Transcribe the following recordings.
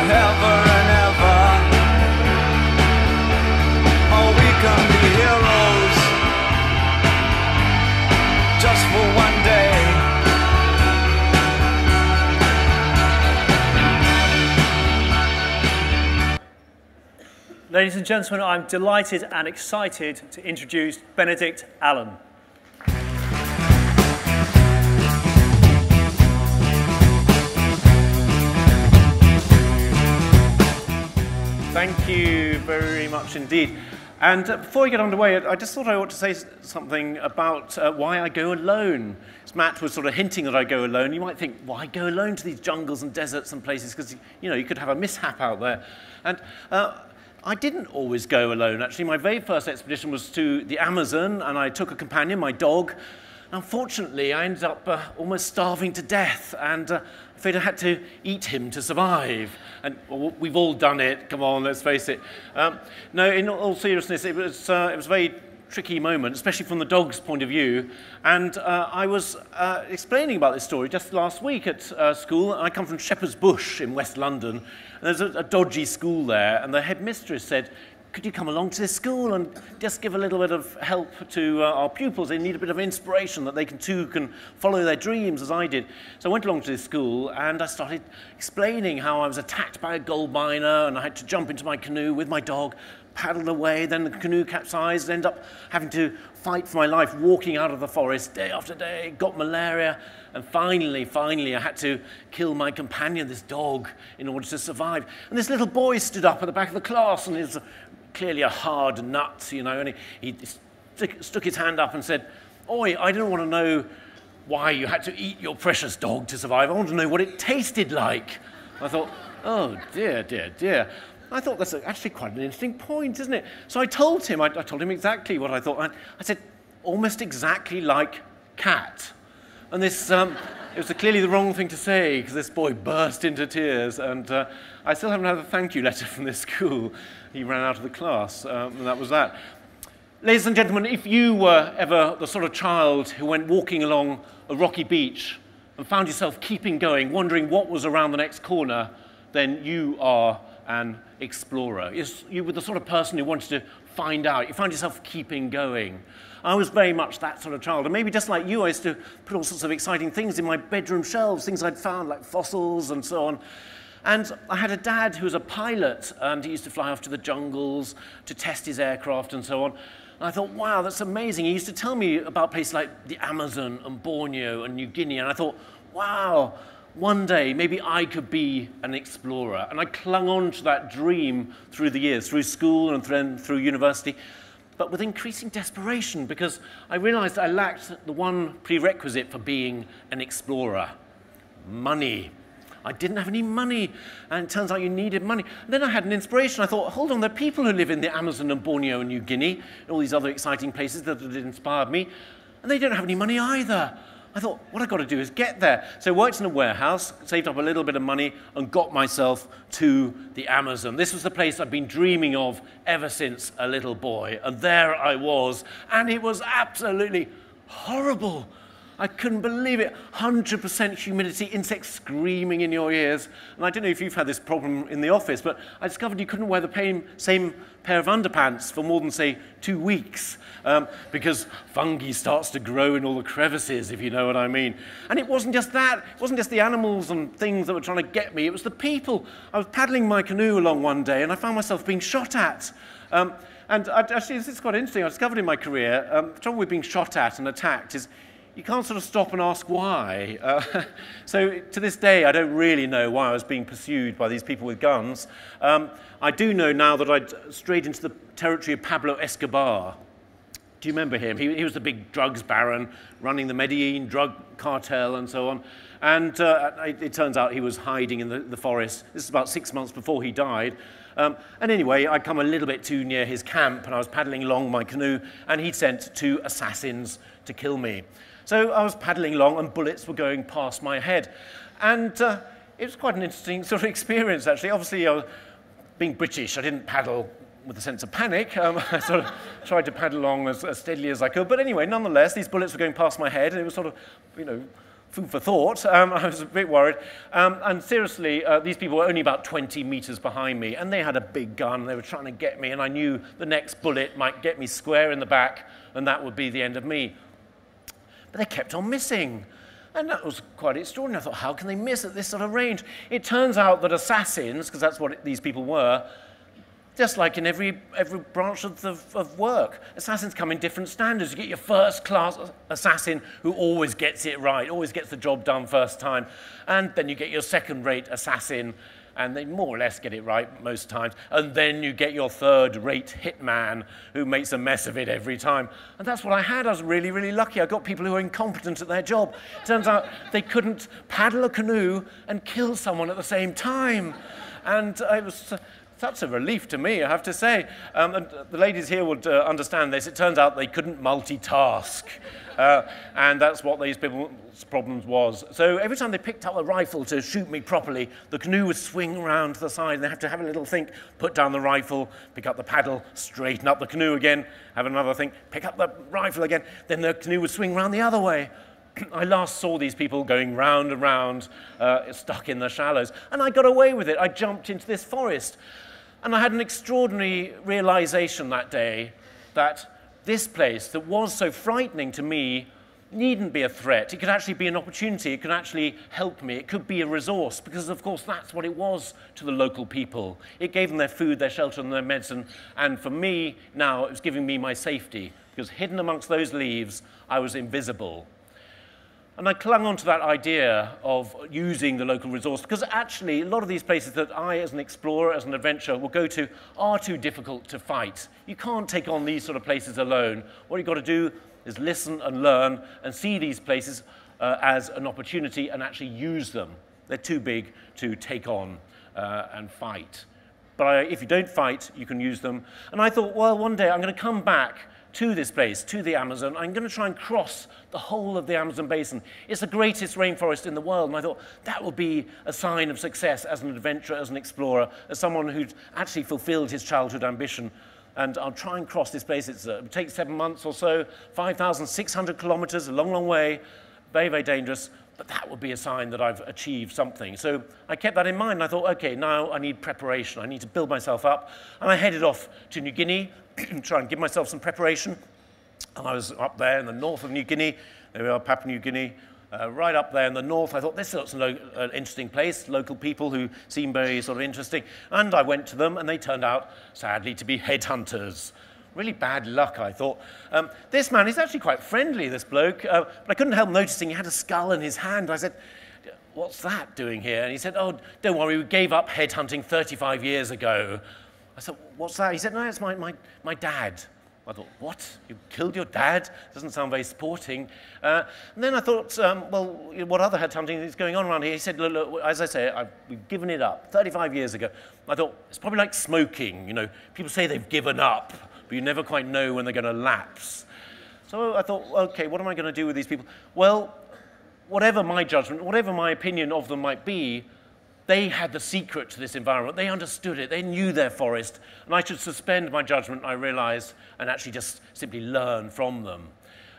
forever and ever. Oh, we can be heroes just for one day. Ladies and gentlemen, I'm delighted and excited to introduce Benedict Allen. Thank you very much indeed. And before we get underway, I just thought I ought to say something about why I go alone. As Matt was sort of hinting that I go alone, you might think, why go alone to these jungles and deserts and places? Because, you know, you could have a mishap out there. And I didn't always go alone, actually. My very first expedition was to the Amazon, and I took a companion, my dog. Unfortunately, I ended up almost starving to death, and I'm afraid I had to eat him to survive. And well, we've all done it, come on, let's face it. No, in all seriousness, it was a very tricky moment, especially from the dog's point of view. And I was explaining about this story just last week at school. I come from Shepherd's Bush in West London. And there's a dodgy school there, and the headmistress said, could you come along to this school and just give a little bit of help to our pupils? They need a bit of inspiration that they too can follow their dreams as I did. So I went along to this school and I started explaining how I was attacked by a gold miner and I had to jump into my canoe with my dog, paddled away, then the canoe capsized, ended up having to fight for my life, walking out of the forest day after day, got malaria, and finally, I had to kill my companion, this dog, in order to survive. And this little boy stood up at the back of the class, and he was clearly a hard nut, you know, and he stuck his hand up and said, "Oi, I don't want to know why you had to eat your precious dog to survive. I want to know what it tasted like." I thought, oh, dear, dear, dear. I thought that's actually quite an interesting point, isn't it? So I told him exactly what I thought. I said, almost exactly like cat. And this, it was clearly the wrong thing to say, because this boy burst into tears, and I still haven't had a thank you letter from this school. He ran out of the class, and that was that. Ladies and gentlemen, if you were ever the sort of child who went walking along a rocky beach and found yourself keeping going, wondering what was around the next corner, then you are an explorer. You were the sort of person who wanted to find out. You find yourself keeping going. I was very much that sort of child. And maybe just like you, I used to put all sorts of exciting things in my bedroom shelves, things I'd found, like fossils and so on. And I had a dad who was a pilot, and he used to fly off to the jungles to test his aircraft and so on. And I thought, wow, that's amazing. He used to tell me about places like the Amazon and Borneo and New Guinea. And I thought, wow, one day maybe I could be an explorer. And I clung on to that dream through the years, through school and then through university, but with increasing desperation, because I realized I lacked the one prerequisite for being an explorer: money. I didn't have any money, and it turns out you needed money. And then I had an inspiration. I thought, hold on, there are people who live in the Amazon and Borneo and New Guinea, and all these other exciting places that had inspired me, and they don't have any money either. I thought, what I've got to do is get there. So I worked in a warehouse, saved up a little bit of money, and got myself to the Amazon. This was the place I'd been dreaming of ever since a little boy. And there I was, and it was absolutely horrible. I couldn't believe it. 100% humidity, insects screaming in your ears. And I don't know if you've had this problem in the office, but I discovered you couldn't wear the same pair of underpants for more than, say, 2 weeks, because fungi starts to grow in all the crevices, if you know what I mean. And it wasn't just that. It wasn't just the animals and things that were trying to get me. It was the people. I was paddling my canoe along one day, and I found myself being shot at. And actually, this is quite interesting. I discovered in my career, the trouble with being shot at and attacked is you can't sort of stop and ask why. So to this day, I don't really know why I was being pursued by these people with guns. I do know now that I'd strayed into the territory of Pablo Escobar. Do you remember him? He was the big drugs baron running the Medellin drug cartel and so on. And it turns out he was hiding in the forest. This is about 6 months before he died. And anyway, I'd come a little bit too near his camp, and I was paddling along my canoe, and he'd sent 2 assassins to kill me. So I was paddling along, and bullets were going past my head. And it was quite an interesting sort of experience, actually. Obviously, being British, I didn't paddle with a sense of panic. I sort of tried to paddle along as steadily as I could. But anyway, nonetheless, these bullets were going past my head, and it was sort of, you know, food for thought. I was a bit worried. And seriously, these people were only about 20 meters behind me, and they had a big gun. They were trying to get me, and I knew the next bullet might get me square in the back, and that would be the end of me. But they kept on missing. And that was quite extraordinary. I thought, how can they miss at this sort of range? It turns out that assassins, because that's what these people were, just like in every branch of work, assassins come in different standards. You get your first-class assassin who always gets it right, always gets the job done first time. And then you get your second-rate assassin, and they more or less get it right most times. And then you get your third-rate hitman who makes a mess of it every time. And that's what I had. I was really, really lucky. I got people who were incompetent at their job. Turns out they couldn't paddle a canoe and kill someone at the same time. And it was such a relief to me, I have to say. And the ladies here would understand this. It turns out they couldn't multitask. And that's what these people's problems was. So every time they picked up a rifle to shoot me properly, the canoe would swing around to the side, and they have to have a little think, put down the rifle, pick up the paddle, straighten up the canoe again, have another think, pick up the rifle again, then the canoe would swing round the other way. I last saw these people going round and round, stuck in the shallows, and I got away with it. I jumped into this forest. And I had an extraordinary realization that day that this place that was so frightening to me needn't be a threat. It could actually be an opportunity. It could actually help me. It could be a resource, because, of course, that's what it was to the local people. It gave them their food, their shelter, and their medicine. And for me, now, it was giving me my safety, because hidden amongst those leaves, I was invisible. And I clung on to that idea of using the local resource, because actually a lot of these places that I, as an explorer, as an adventurer, will go to are too difficult to fight. You can't take on these sort of places alone. What you've got to do is listen and learn and see these places as an opportunity and actually use them. They're too big to take on and fight. But if you don't fight, you can use them. And I thought, well, one day I'm going to come back to this place, to the Amazon. I'm going to try and cross the whole of the Amazon basin. It's the greatest rainforest in the world, and I thought that would be a sign of success as an adventurer, as an explorer, as someone who'd actually fulfilled his childhood ambition. And I'll try and cross this place. It takes 7 months or so, 5,600 kilometers, a long, long way, very, very dangerous, but that would be a sign that I've achieved something. So I kept that in mind, and I thought, okay, now I need preparation. I need to build myself up. And I headed off to New Guinea, try and give myself some preparation. And I was up there in the north of New Guinea. There we are, Papua New Guinea. Right up there in the north, I thought, this looks an interesting place, local people who seem very sort of interesting. And I went to them, and they turned out, sadly, to be headhunters. Really bad luck, I thought. This man is actually quite friendly, this bloke, but I couldn't help noticing he had a skull in his hand. I said, what's that doing here? And he said, oh, don't worry, we gave up headhunting 35 years ago. I said, what's that? He said, no, it's my dad. I thought, what? You killed your dad? Doesn't sound very sporting. And then I thought, well, what other headhunting is going on around here? He said, look, as I say, we've given it up 35 years ago. I thought, it's probably like smoking. You know, people say they've given up, but you never quite know when they're going to lapse. So I thought, okay, what am I going to do with these people? Well, whatever my judgment, whatever my opinion of them might be, they had the secret to this environment. They understood it. They knew their forest. And I should suspend my judgment, I realized, and actually just simply learn from them.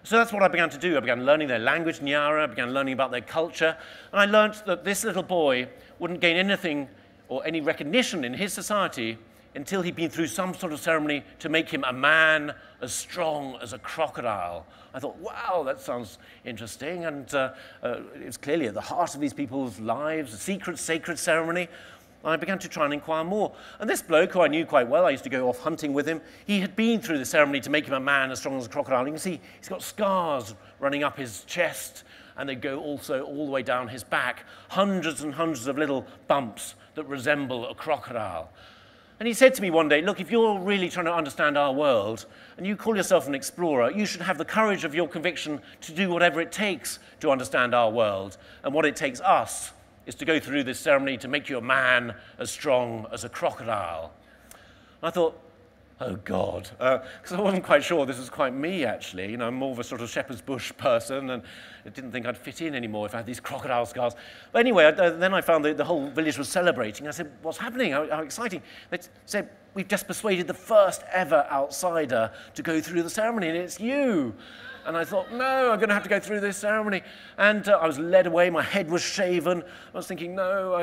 So that's what I began to do. I began learning their language, Nyara. I began learning about their culture. And I learned that this little boy wouldn't gain anything or any recognition in his society until he'd been through some sort of ceremony to make him a man as strong as a crocodile. I thought, wow, that sounds interesting, and it's clearly at the heart of these people's lives, a secret, sacred ceremony. And I began to try and inquire more. And this bloke, who I knew quite well, I used to go off hunting with him, he had been through the ceremony to make him a man as strong as a crocodile. You can see he's got scars running up his chest, and they go also all the way down his back, hundreds and hundreds of little bumps that resemble a crocodile. And he said to me one day, look, if you're really trying to understand our world, and you call yourself an explorer, you should have the courage of your conviction to do whatever it takes to understand our world. And what it takes us is to go through this ceremony to make you a man as strong as a crocodile. And I thought, oh, God, because I wasn't quite sure this was quite me, actually. You know, I'm more of a sort of shepherd's bush person, and I didn't think I'd fit in anymore if I had these crocodile scars. But anyway, then I found that the whole village was celebrating. I said, what's happening? How exciting. They said, we've just persuaded the first ever outsider to go through the ceremony, and it's you. And I thought, no, I'm going to have to go through this ceremony. And I was led away. My head was shaven. I was thinking, no,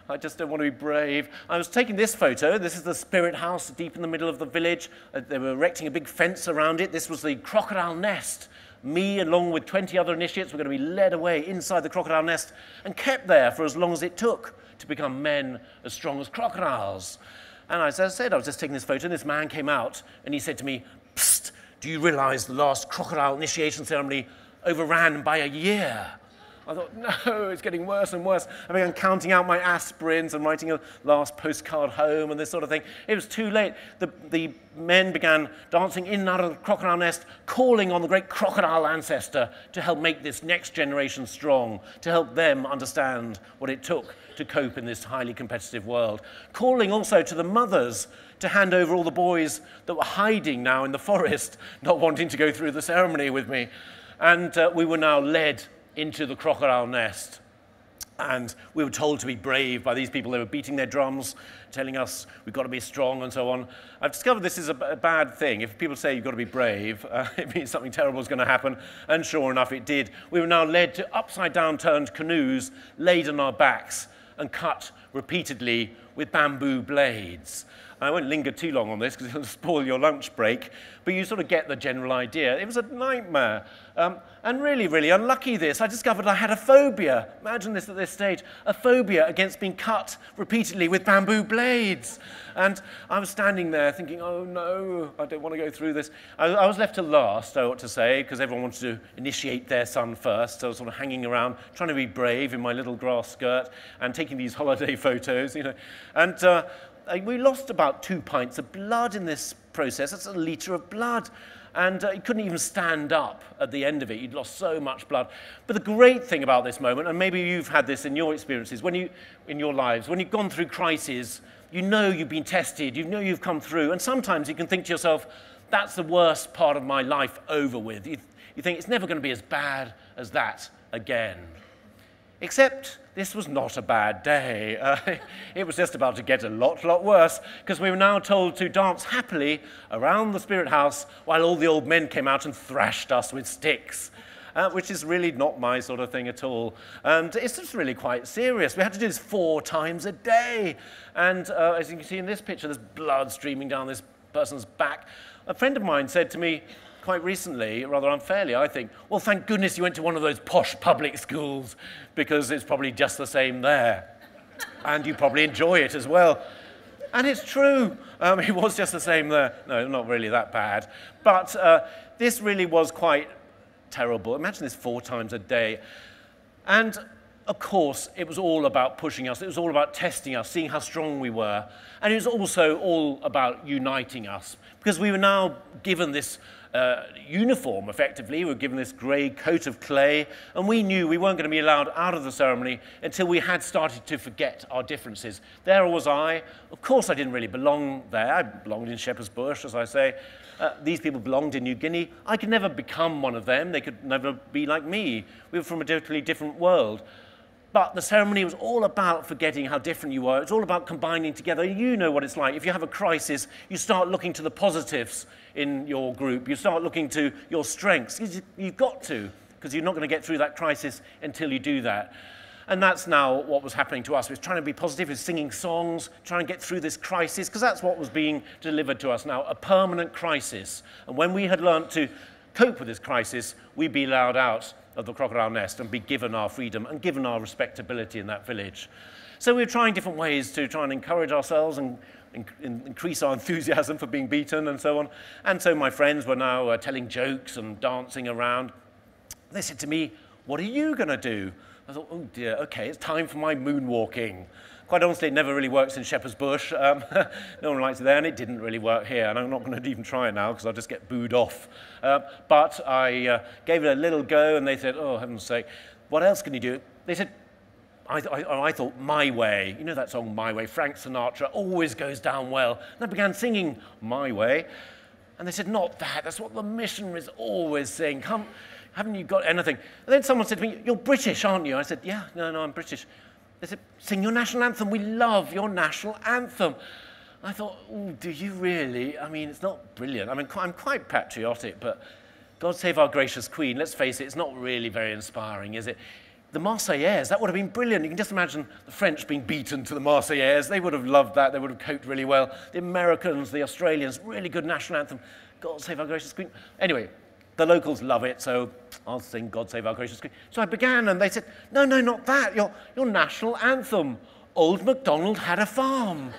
I just don't want to be brave. I was taking this photo. This is the spirit house deep in the middle of the village. They were erecting a big fence around it. This was the crocodile nest. Me, along with 20 other initiates, were going to be led away inside the crocodile nest and kept there for as long as it took to become men as strong as crocodiles. And as I said, I was just taking this photo, and this man came out, and he said to me, "Psst, do you realize the last crocodile initiation ceremony overran by a year?" I thought, no, it's getting worse and worse. I began counting out my aspirins and writing a last postcard home and this sort of thing. It was too late. The men began dancing in and out of the crocodile nest, calling on the great crocodile ancestor to help make this next generation strong, to help them understand what it took to cope in this highly competitive world. Calling also to the mothers to hand over all the boys that were hiding now in the forest, not wanting to go through the ceremony with me. And we were now led into the crocodile nest. And we were told to be brave by these people. They were beating their drums, telling us we've got to be strong and so on. I've discovered this is a bad thing. If people say you've got to be brave, it means something terrible is going to happen. And sure enough, it did. We were now led to upside-down turned canoes, laid on our backs, and cut repeatedly with bamboo blades. I won't linger too long on this because it'll spoil your lunch break, but you sort of get the general idea. It was a nightmare. And really, really unlucky this. I discovered I had a phobia. Imagine this at this stage. A phobia against being cut repeatedly with bamboo blades. And I was standing there thinking, oh no, I don't want to go through this. I was left to last, I ought to say, because everyone wanted to initiate their son first. So I was sort of hanging around, trying to be brave in my little grass skirt and taking these holiday photos, you know. And we lost about 2 pints of blood in this process. That's a litre of blood. And he couldn't even stand up at the end of it. You'd lost so much blood. But the great thing about this moment, and maybe you've had this in your experiences, in your lives, when you've gone through crises, you know you've been tested, you know you've come through, and sometimes you can think to yourself, that's the worst part of my life over with. You think it's never going to be as bad as that again. Except this was not a bad day. It was just about to get a lot worse, because we were now told to dance happily around the spirit house while all the old men came out and thrashed us with sticks, which is really not my sort of thing at all. And it's just really quite serious. We had to do this 4 times a day. And as you can see in this picture, there's blood streaming down this person's back. A friend of mine said to me, quite recently, rather unfairly, I think, well, thank goodness you went to one of those posh public schools, because it's probably just the same there. And you probably enjoy it as well. And it's true. It was just the same there. No, not really that bad. But this really was quite terrible. Imagine this 4 times a day. And of course, it was all about pushing us. It was all about testing us, seeing how strong we were. And it was also all about uniting us, because we were now given this uniform, effectively. We were given this grey coat of clay, and we knew we weren't going to be allowed out of the ceremony until we had started to forget our differences. There was I. Of course, I didn't really belong there. I belonged in Shepherd's Bush, as I say. These people belonged in New Guinea. I could never become one of them. They could never be like me. We were from a totally different world. But the ceremony was all about forgetting how different you were. It's all about combining together. You know what it's like. If you have a crisis, you start looking to the positives in your group. You start looking to your strengths. You've got to, because you're not going to get through that crisis until you do that. And that's now what was happening to us. We were trying to be positive, we were singing songs, trying to get through this crisis, because that's what was being delivered to us now, a permanent crisis. And when we had learnt to cope with this crisis, we'd be allowed out of the crocodile nest and be given our freedom and given our respectability in that village. So we were trying different ways to try and encourage ourselves and increase our enthusiasm for being beaten and so on. And so my friends were now telling jokes and dancing around. They said to me, "What are you going to do?" I thought, oh dear, okay, it's time for my moonwalking. Quite honestly, it never really works in Shepherd's Bush. No one likes it there, and it didn't really work here. And I'm not going to even try it now, because I'll just get booed off. But I gave it a little go, and they said, oh, heaven's sake, what else can you do? They said, I thought, My Way. You know that song, My Way? Frank Sinatra, always goes down well. And I began singing My Way. And they said, not that. That's what the missionaries always sing. Come, haven't you got anything? And then someone said to me, you're British, aren't you? I said, yeah, no, I'm British. They said, sing your national anthem. We love your national anthem. I thought, oh, do you really? I mean, it's not brilliant. I mean, I'm quite patriotic, but God Save Our Gracious Queen, let's face it, it's not really very inspiring, is it? The Marseillaise, that would have been brilliant. You can just imagine the French being beaten to the Marseillaise. They would have loved that. They would have coped really well. The Americans, the Australians, really good national anthem. God Save Our Gracious Queen. Anyway, the locals love it, so I'll sing God Save Our Gracious Queen. So I began, and they said, no, not that. Your national anthem, Old MacDonald Had a Farm.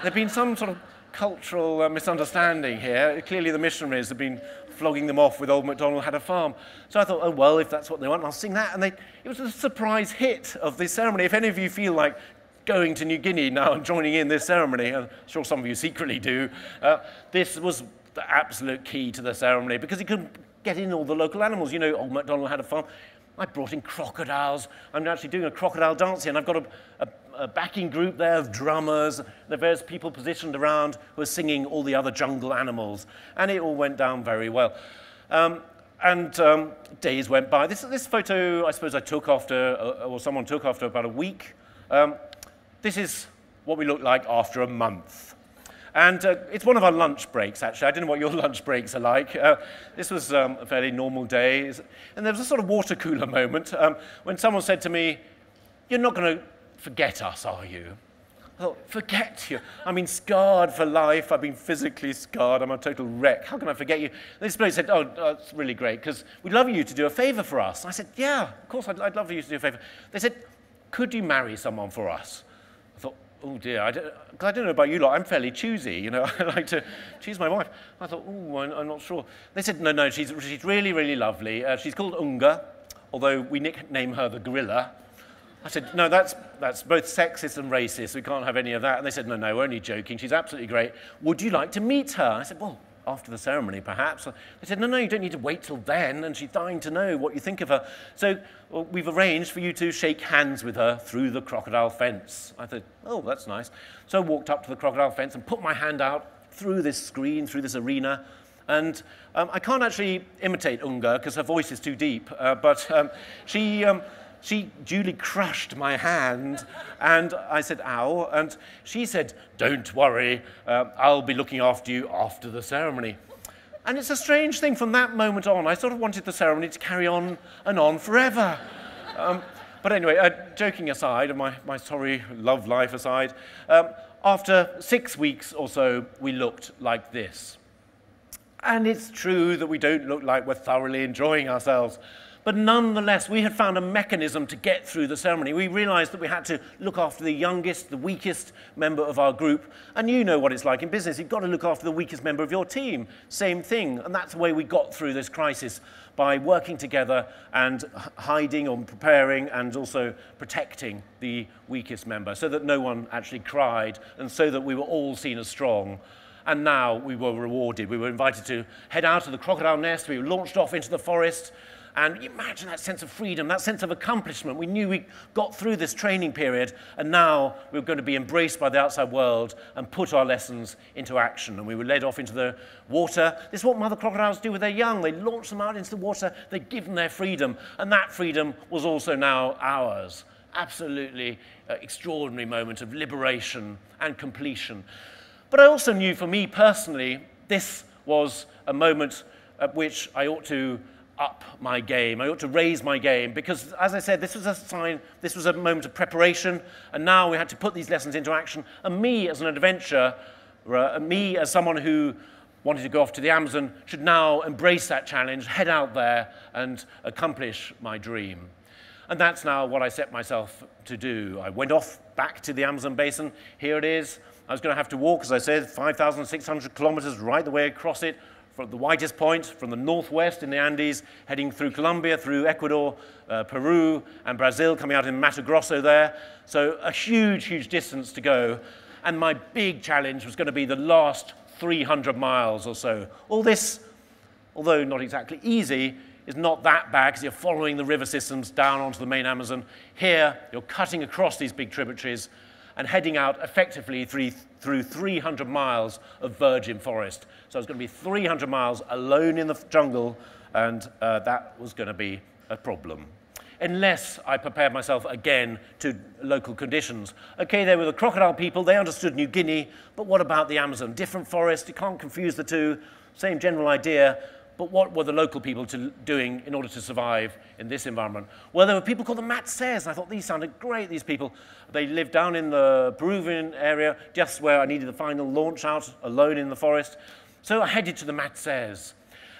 There'd been some sort of cultural misunderstanding here. Clearly the missionaries have been flogging them off with Old MacDonald Had a Farm. So I thought, oh, well, if that's what they want, I'll sing that. And it was a surprise hit of this ceremony. If any of you feel like going to New Guinea now and joining in this ceremony, I'm sure some of you secretly do, this was the absolute key to the ceremony because you could get in all the local animals. You know, Old MacDonald Had a Farm. I brought in crocodiles. I'm actually doing a crocodile dance here, and I've got a backing group there of drummers. There are various people positioned around who are singing all the other jungle animals, and it all went down very well. Days went by. This photo, I suppose I took after, or someone took after about a week. This is what we look like after a month. And it's one of our lunch breaks, actually. I don't know what your lunch breaks are like. This was a fairly normal day. And there was a sort of water cooler moment when someone said to me, "You're not going to forget us, are you?" I thought, forget you? I mean, scarred for life. I've been physically scarred. I'm a total wreck. How can I forget you? And this bloke said, oh, that's really great, because we'd love you to do a favor for us. And I said, yeah, of course, I'd love you to do a favor. They said, could you marry someone for us? I thought, oh dear, I don't know about you lot, I'm fairly choosy, you know, I like to choose my wife. I thought, oh, I'm not sure. They said, no, she's really, really lovely. She's called Unga, although we nickname her the gorilla. I said, no, that's both sexist and racist. We can't have any of that. And they said, no, we're only joking. She's absolutely great. Would you like to meet her? I said, well, after the ceremony, perhaps. They said, no, you don't need to wait till then. And she's dying to know what you think of her. So we've arranged for you to shake hands with her through the crocodile fence. I thought, oh, that's nice. So I walked up to the crocodile fence and put my hand out through this screen, through this arena. And I can't actually imitate Unga because her voice is too deep. But she duly crushed my hand, and I said, ow, and she said, don't worry, I'll be looking after you after the ceremony. And it's a strange thing, from that moment on, I sort of wanted the ceremony to carry on and on forever. But anyway, joking aside, and my sorry love life aside, after 6 weeks or so, we looked like this. And it's true that we don't look like we're thoroughly enjoying ourselves. But nonetheless, we had found a mechanism to get through the ceremony. We realized that we had to look after the youngest, the weakest member of our group. And you know what it's like in business. You've got to look after the weakest member of your team. Same thing. And that's the way we got through this crisis, by working together and hiding or preparing and also protecting the weakest member so that no one actually cried and so that we were all seen as strong. And now we were rewarded. We were invited to head out of the crocodile nest. We were launched off into the forest. And imagine that sense of freedom, that sense of accomplishment. We knew we got through this training period, and now we were going to be embraced by the outside world and put our lessons into action. And we were led off into the water. This is what mother crocodiles do with their young. They launch them out into the water. They give them their freedom. And that freedom was also now ours. Absolutely extraordinary moment of liberation and completion. But I also knew, for me personally, this was a moment at which I ought to up my game. I ought to raise my game because, as I said, this was a sign, this was a moment of preparation, and now we had to put these lessons into action. And me as an adventurer, me as someone who wanted to go off to the Amazon, should now embrace that challenge, head out there and accomplish my dream. And that's now what I set myself to do. I went off back to the Amazon basin. Here it is. I was going to have to walk, as I said, 5,600 kilometers right the way across it, from the widest point, from the northwest in the Andes, heading through Colombia, through Ecuador, Peru, and Brazil, coming out in Mato Grosso there. So a huge, huge distance to go. And my big challenge was going to be the last 300 miles or so. All this, although not exactly easy, is not that bad because you're following the river systems down onto the main Amazon. Here, you're cutting across these big tributaries and heading out effectively through 300 miles of virgin forest. So it's going to be 300 miles alone in the jungle, and that was going to be a problem. Unless I prepared myself again to local conditions. Okay, they were the crocodile people, they understood New Guinea, but what about the Amazon? Different forest, you can't confuse the two, same general idea, But what were the local people doing in order to survive in this environment? Well, there were people called the Matsés, and I thought these sounded great, these people. They lived down in the Peruvian area, just where I needed the final launch out, alone in the forest. So I headed to the Matsés.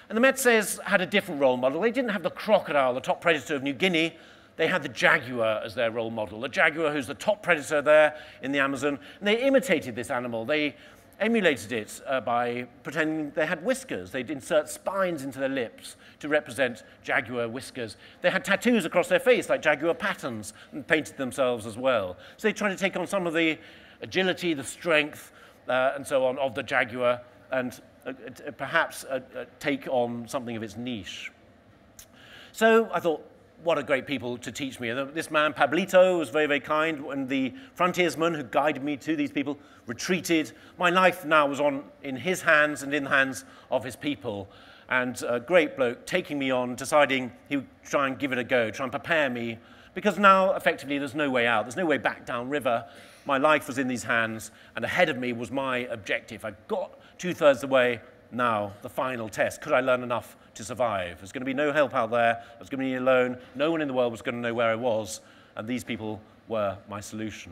And the Matsés had a different role model. They didn't have the crocodile, the top predator of New Guinea. They had the jaguar as their role model. The jaguar, who's the top predator there in the Amazon. And they imitated this animal. They emulated it by pretending they had whiskers. They'd insert spines into their lips to represent jaguar whiskers. They had tattoos across their face, like jaguar patterns, and painted themselves as well. So they tried to take on some of the agility, the strength, and so on of the jaguar, and perhaps take on something of its niche. So I thought, what a great people to teach me. And this man, Pablito, was very, very kind. When the frontiersman who guided me to these people retreated, my life now was in his hands and in the hands of his people. And a great bloke taking me on, deciding he would try and give it a go, try and prepare me, because now, effectively, there's no way out. There's no way back downriver. My life was in these hands, and ahead of me was my objective. I got 2/3 the way. Now, the final test. Could I learn enough to survive? There's going to be no help out there. I was going to be alone. No one in the world was going to know where I was, and these people were my solution.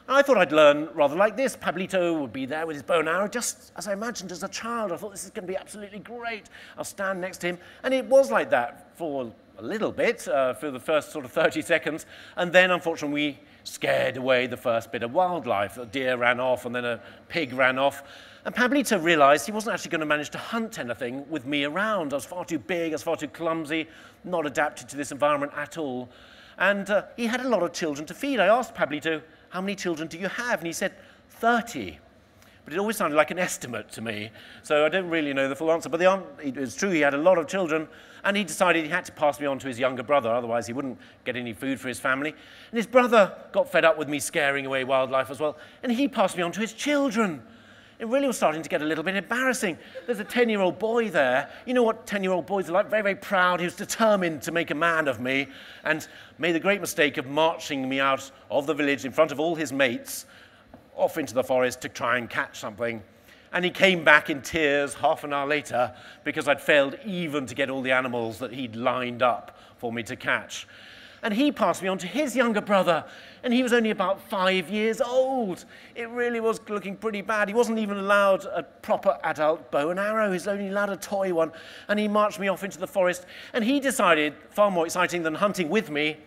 And I thought I'd learn rather like this. Pablito would be there with his bow and arrow, just as I imagined as a child. I thought, this is going to be absolutely great. I'll stand next to him. And it was like that for a little bit, for the first sort of 30 seconds. And then, unfortunately, we scared away the first bit of wildlife. A deer ran off, and then a pig ran off. And Pablito realized he wasn't actually going to manage to hunt anything with me around. I was far too big, I was far too clumsy, not adapted to this environment at all. And he had a lot of children to feed. I asked Pablito, how many children do you have? And he said, 30. But it always sounded like an estimate to me, so I don't really know the full answer. But it's true, he had a lot of children, and he decided he had to pass me on to his younger brother, otherwise he wouldn't get any food for his family. And his brother got fed up with me scaring away wildlife as well, and he passed me on to his children. It really was starting to get a little bit embarrassing. There's a 10-year-old boy there. You know what 10-year-old boys are like? Very, very proud. He was determined to make a man of me and made the great mistake of marching me out of the village in front of all his mates off into the forest to try and catch something. And he came back in tears half an hour later because I'd failed even to get all the animals that he'd lined up for me to catch. And he passed me on to his younger brother, and he was only about 5 years old. It really was looking pretty bad. He wasn't even allowed a proper adult bow and arrow. He was only allowed a toy one, and he marched me off into the forest, and he decided, far more exciting than hunting with me,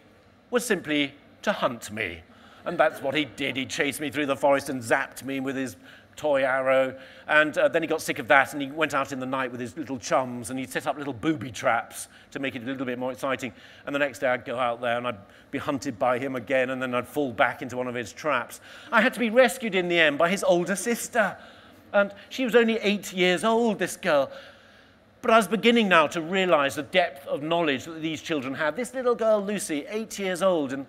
was simply to hunt me. And that's what he did. He chased me through the forest and zapped me with his toy arrow, and then he got sick of that, and he went out in the night with his little chums, and he'd set up little booby traps to make it a little bit more exciting. And the next day I'd go out there and I'd be hunted by him again, and then I'd fall back into one of his traps. I had to be rescued in the end by his older sister, and she was only 8 years old, this girl. But I was beginning now to realize the depth of knowledge that these children had. This little girl, Lucy, 8 years old, and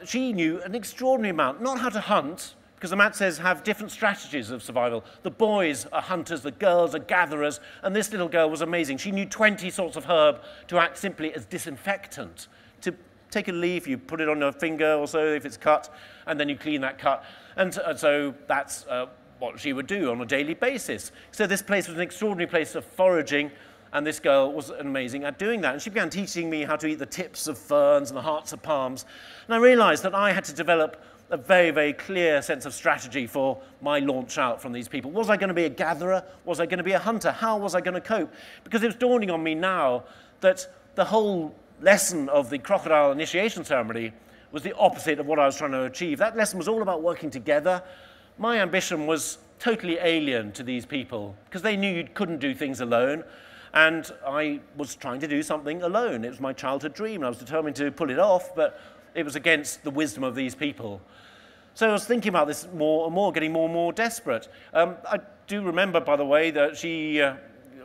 she knew an extraordinary amount, not how to hunt, because the Matsés have different strategies of survival. The boys are hunters, the girls are gatherers, and this little girl was amazing. She knew 20 sorts of herb to act simply as disinfectant. To take a leaf, you put it on your finger or so if it's cut, and then you clean that cut. And so that's what she would do on a daily basis. So this place was an extraordinary place of foraging, and this girl was amazing at doing that. And she began teaching me how to eat the tips of ferns and the hearts of palms. And I realized that I had to develop a very, very clear sense of strategy for my launch out from these people. Was I going to be a gatherer? Was I going to be a hunter? How was I going to cope? Because it was dawning on me now that the whole lesson of the crocodile initiation ceremony was the opposite of what I was trying to achieve. That lesson was all about working together. My ambition was totally alien to these people because they knew you couldn't do things alone. And I was trying to do something alone. It was my childhood dream, and I was determined to pull it off, but it was against the wisdom of these people. So I was thinking about this more and more, getting more and more desperate. I do remember, by the way, that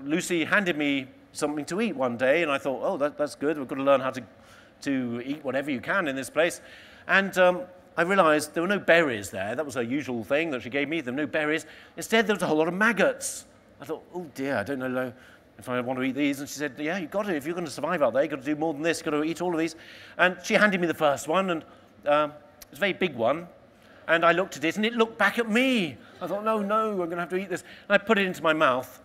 Lucy handed me something to eat one day, and I thought, oh, that's good. We've got to learn how to eat whatever you can in this place. And I realized there were no berries there. That was her usual thing that she gave me. There were no berries. Instead, there was a whole lot of maggots. I thought, oh, dear, I don't know if I want to eat these. And she said, yeah, you've got to. If you're going to survive out there, you've got to do more than this. You've got to eat all of these. And she handed me the first one, and it was a very big one. And I looked at it, and it looked back at me. I thought, no, I'm going to have to eat this. And I put it into my mouth.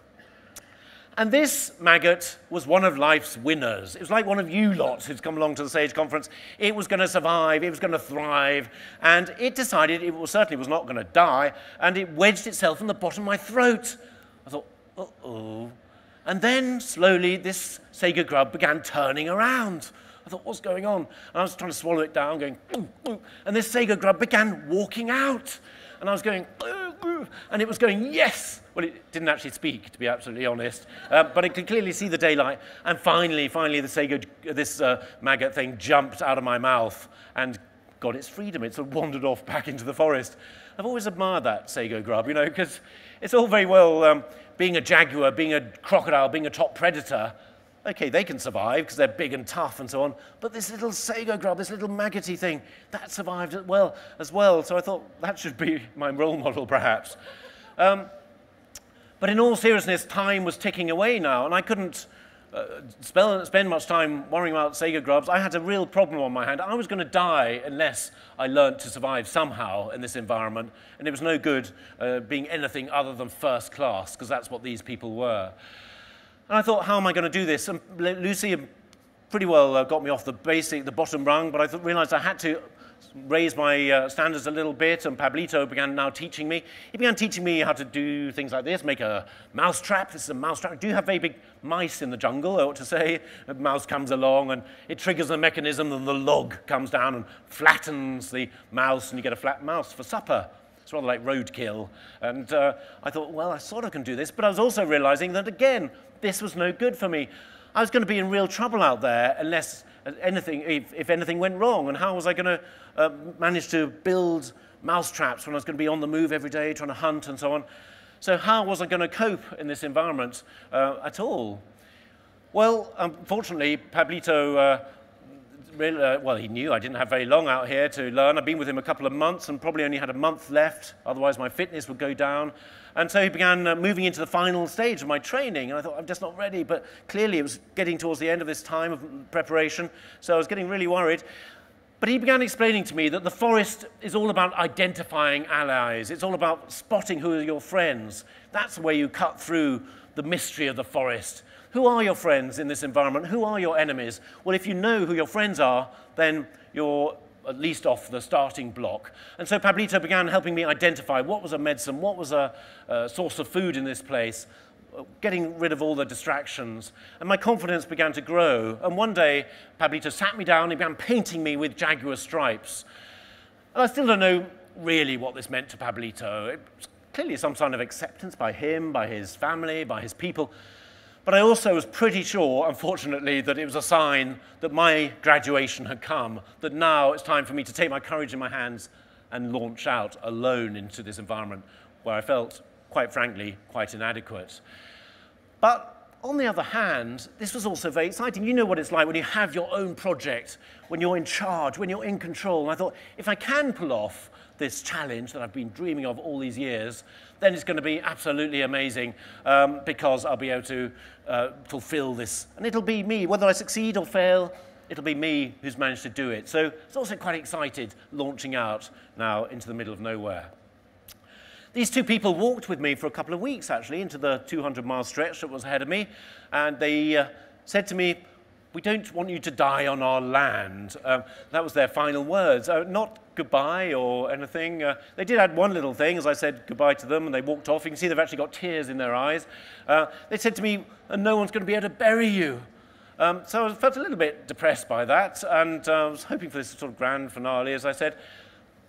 And this maggot was one of life's winners. It was like one of you lots who's come along to the Sage Conference. It was going to survive, it was going to thrive, and it decided it certainly was not going to die, and it wedged itself in the bottom of my throat. I thought, uh-oh. And then, slowly, this Sega grub began turning around. I thought, what's going on? And I was trying to swallow it down, going, ooh, ooh. And this Sega grub began walking out. And I was going, ooh, ooh. And it was going, yes. Well, it didn't actually speak, to be absolutely honest. But it could clearly see the daylight. And finally, this maggot thing jumped out of my mouth and got its freedom. It sort of wandered off back into the forest. I've always admired that Sego grub, you know, because it's all very well being a jaguar, being a crocodile, being a top predator. Okay, they can survive because they're big and tough and so on. But this little Sego grub, this little maggoty thing, that survived as well. So I thought that should be my role model, perhaps. But in all seriousness, time was ticking away now, and I couldn't spend much time worrying about Sega grubs. I had a real problem on my hand. I was going to die unless I learnt to survive somehow in this environment, and it was no good being anything other than first class, because that's what these people were. And I thought, how am I going to do this? And Lucy pretty well got me off the bottom rung, but I realized I had to raise my standards a little bit, and Pablito began now teaching me. He began teaching me how to do things like this, make a mouse trap. This is a mouse trap. Do you have very big mice in the jungle, I ought to say? A mouse comes along, and it triggers a mechanism, and the log comes down and flattens the mouse, and you get a flat mouse for supper. It's rather like roadkill. And I thought, well, I sort of can do this, but I was also realizing that, again, this was no good for me. I was going to be in real trouble out there unless if anything went wrong. And how was I going to manage to build mouse traps when I was going to be on the move every day, trying to hunt and so on? So how was I going to cope in this environment at all? Well, unfortunately, Pablito, well, he knew I didn't have very long out here to learn. I'd been with him a couple of months and probably only had a month left. Otherwise, my fitness would go down. And so he began moving into the final stage of my training. And I thought, I'm just not ready. But clearly, it was getting towards the end of this time of preparation. So I was getting really worried. But he began explaining to me that the forest is all about identifying allies. It's all about spotting who are your friends. That's the way you cut through the mystery of the forest. Who are your friends in this environment? Who are your enemies? Well, if you know who your friends are, then you're at least off the starting block. And so Pablito began helping me identify what was a medicine, what was a source of food in this place, getting rid of all the distractions. And my confidence began to grow. And one day, Pablito sat me down and began painting me with jaguar stripes. And I still don't know really what this meant to Pablito. It was clearly some sign of acceptance by him, by his family, by his people. But I also was pretty sure, unfortunately, that it was a sign that my graduation had come, that now it's time for me to take my courage in my hands and launch out alone into this environment where I felt, quite frankly, quite inadequate. But on the other hand, this was also very exciting. You know what it's like when you have your own project, when you're in charge, when you're in control. And I thought, if I can pull off this challenge that I've been dreaming of all these years, then it's going to be absolutely amazing because I'll be able to fulfill this. And it'll be me. Whether I succeed or fail, it'll be me who's managed to do it. So it's also quite excited launching out now into the middle of nowhere. These two people walked with me for a couple of weeks, actually, into the 200-mile stretch that was ahead of me. And they said to me, "We don't want you to die on our land." That was their final words. Not goodbye or anything. They did add one little thing as I said goodbye to them, and they walked off. You can see they've actually got tears in their eyes. They said to me, "No one's going to be able to bury you." So I felt a little bit depressed by that, and I was hoping for this sort of grand finale, as I said.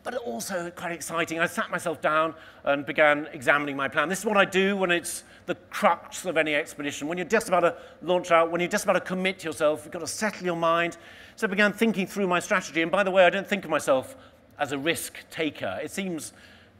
But also quite exciting. I sat myself down and began examining my plan. This is what I do when it's the crux of any expedition. When you're just about to launch out, when you're just about to commit yourself, you've got to settle your mind. So I began thinking through my strategy. And by the way, I don't think of myself as a risk taker. It seems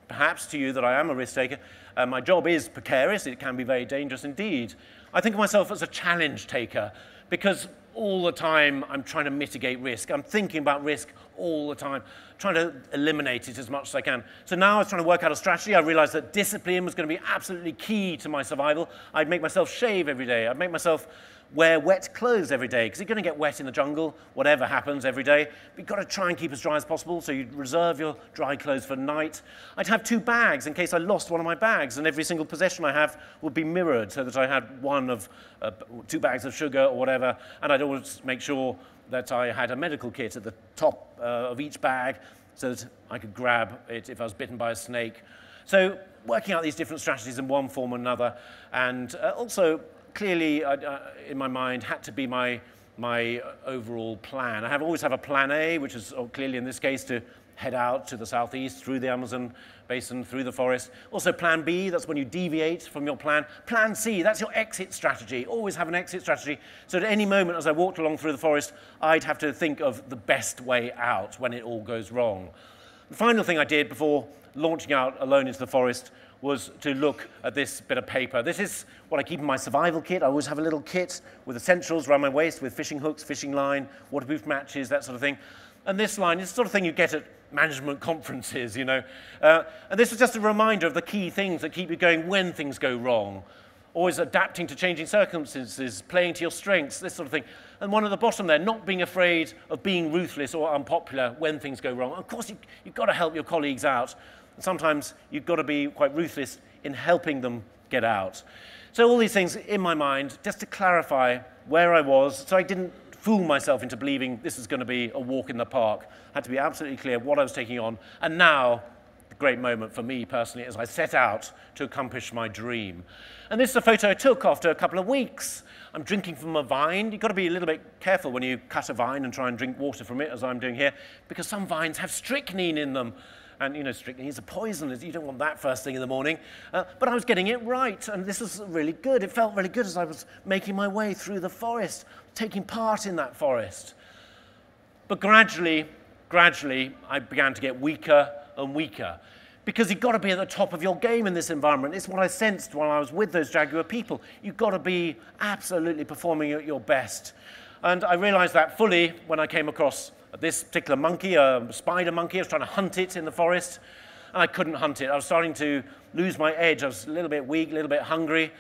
perhaps to you that I am a risk taker. My job is precarious. It can be very dangerous indeed. I think of myself as a challenge taker because all the time I'm trying to mitigate risk. I'm thinking about risk all the time, trying to eliminate it as much as I can. So now I was trying to work out a strategy. I realized that discipline was going to be absolutely key to my survival. I'd make myself shave every day. I'd make myself wear wet clothes every day, because you're going to get wet in the jungle, whatever happens every day. But you've got to try and keep as dry as possible, so you reserve your dry clothes for night. I'd have 2 bags in case I lost one of my bags, and every single possession I have would be mirrored, so that I had 2 bags of sugar or whatever, and I'd always make sure that I had a medical kit at the top of each bag, so that I could grab it if I was bitten by a snake. So working out these different strategies in one form or another, and also clearly in my mind had to be my overall plan. I always have a plan A, which is clearly in this case to head out to the southeast through the Amazon basin, through the forest. Also plan B, that's when you deviate from your plan. Plan C, that's your exit strategy. Always have an exit strategy, so at any moment as I walked along through the forest, I'd have to think of the best way out when it all goes wrong. The final thing I did before launching out alone into the forest was to look at this bit of paper. This is what I keep in my survival kit. I always have a little kit with essentials around my waist with fishing hooks, fishing line, waterproof matches, that sort of thing. And this line is the sort of thing you get at management conferences, you know. And this was just a reminder of the key things that keep you going when things go wrong. Always adapting to changing circumstances, playing to your strengths, this sort of thing. And one at the bottom there, not being afraid of being ruthless or unpopular when things go wrong. Of course, you've got to help your colleagues out. And sometimes you've got to be quite ruthless in helping them get out. So all these things in my mind, just to clarify where I was, so I didn't fool myself into believing this was going to be a walk in the park. I had to be absolutely clear what I was taking on. And now, the great moment for me personally, as I set out to accomplish my dream. And this is a photo I took after a couple of weeks. I'm drinking from a vine. You've got to be a little bit careful when you cut a vine and try and drink water from it, as I'm doing here, because some vines have strychnine in them. And, you know, strychnine is a poison. You don't want that first thing in the morning. But I was getting it right, and this was really good. It felt really good as I was making my way through the forest, taking part in that forest. But gradually, I began to get weaker and weaker, because you've got to be at the top of your game in this environment. It's what I sensed while I was with those jaguar people. You've got to be absolutely performing at your best. And I realized that fully when I came across this particular monkey, a spider monkey. I was trying to hunt it in the forest, and I couldn't hunt it. I was starting to lose my edge. I was a little bit weak, a little bit hungry.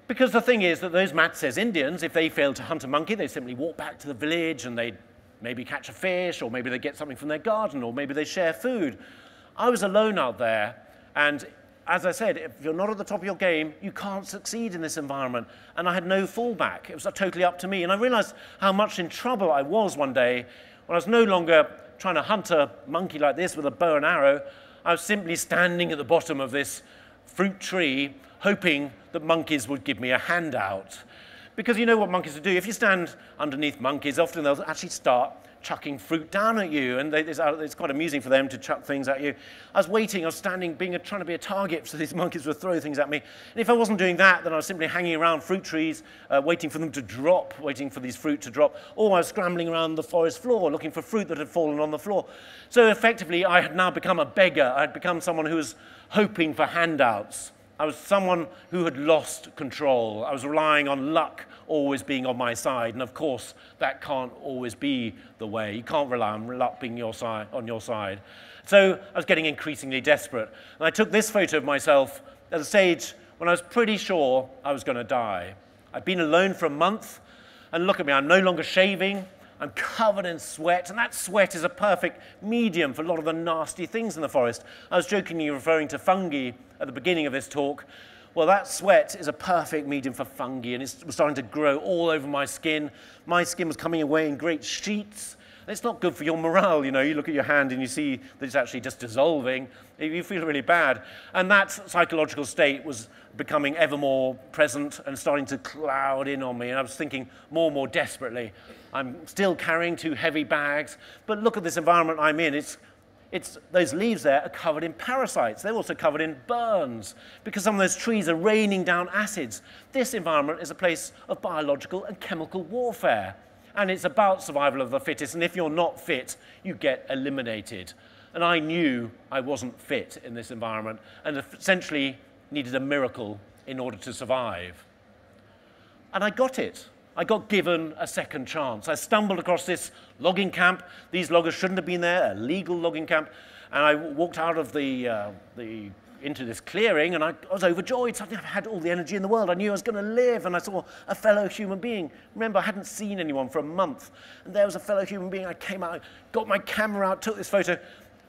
Because the thing is that those Matt says Indians, if they fail to hunt a monkey, they simply walk back to the village and they maybe catch a fish, or maybe they get something from their garden, or maybe they share food. I was alone out there, and as I said, if you're not at the top of your game, you can't succeed in this environment. And I had no fallback. It was totally up to me. And I realized how much in trouble I was one day when I was no longer trying to hunt a monkey like this with a bow and arrow. I was simply standing at the bottom of this fruit tree, hoping that monkeys would give me a handout. Because you know what monkeys will do. If you stand underneath monkeys, often they'll actually start chucking fruit down at you, and it's quite amusing for them to chuck things at you. I was waiting, I was standing, trying to be a target, so these monkeys would throw things at me. And if I wasn't doing that, then I was simply hanging around fruit trees, waiting for them to drop, waiting for these fruit to drop, or I was scrambling around the forest floor, looking for fruit that had fallen on the floor. So effectively, I had now become a beggar. I had become someone who was hoping for handouts. I was someone who had lost control. I was relying on luck always being on my side, and of course, that can't always be the way. You can't rely on luck being on your side. So I was getting increasingly desperate, and I took this photo of myself at a stage when I was pretty sure I was going to die. I'd been alone for a month, and look at me, I'm no longer shaving. I'm covered in sweat, and that sweat is a perfect medium for a lot of the nasty things in the forest. I was jokingly referring to fungi at the beginning of this talk. Well, that sweat is a perfect medium for fungi, and it was starting to grow all over my skin. My skin was coming away in great sheets. And it's not good for your morale, you know. You look at your hand and you see that it's actually just dissolving. You feel really bad. And that psychological state was becoming ever more present and starting to cloud in on me. And I was thinking more and more desperately, I'm still carrying 2 heavy bags, but look at this environment I'm in. Those leaves there are covered in parasites. They're also covered in burns because some of those trees are raining down acids. This environment is a place of biological and chemical warfare. And it's about survival of the fittest. And if you're not fit, you get eliminated. And I knew I wasn't fit in this environment and essentially needed a miracle in order to survive. And I got it. I got given a second chance. I stumbled across this logging camp. These loggers shouldn't have been there, a legal logging camp. And I walked out of the into this clearing, and I was overjoyed. Suddenly I had all the energy in the world. I knew I was going to live, and I saw a fellow human being. Remember, I hadn't seen anyone for a month, and there was a fellow human being. I came out, got my camera out, took this photo,